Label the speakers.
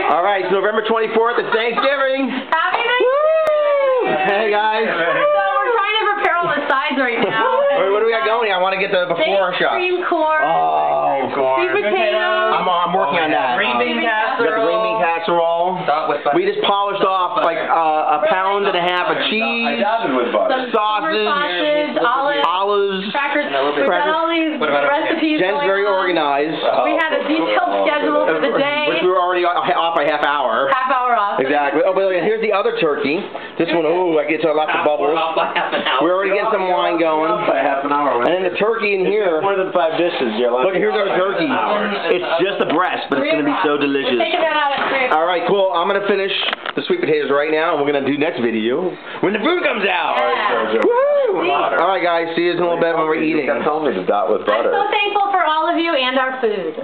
Speaker 1: All right, it's November 24th. It's Thanksgiving.
Speaker 2: Happy Thanksgiving!
Speaker 1: Hey, guys.
Speaker 2: So we're trying to prepare all the sides right now.
Speaker 1: What do we got going? I want to get the before shot.
Speaker 2: Cream corn.
Speaker 1: Oh,
Speaker 2: Sweet potatoes.
Speaker 1: I'm working on that.
Speaker 3: Green bean
Speaker 1: We got the green bean casserole. We just polished off like a pound and a half of cheese, sausage, olives,
Speaker 2: crackers. We've got all these recipes.
Speaker 1: Jen's very organized.
Speaker 2: We had a detailed schedule for the day.
Speaker 1: Which we were already off by half hour.
Speaker 2: Half hour off.
Speaker 1: Exactly. Oh, but here's the other turkey. This one, ooh, I get to lots of bubbles. We're already getting some wine going.
Speaker 3: Half an hour.
Speaker 1: And then the turkey in here.
Speaker 3: More than 5 dishes. Look,
Speaker 1: here's our turkey. It's just the breast, but it's going to be so delicious.
Speaker 2: We're taking that out at 3 o'clock.
Speaker 1: All right, cool. I'm going to finish the sweet potatoes right now, and we're going to do next video when the food comes out.
Speaker 2: Yeah.
Speaker 1: Woo! All right, guys. See you in a little bit when we're eating.
Speaker 3: You kept telling me to dot with butter.
Speaker 2: I'm so thankful for all of you and our food.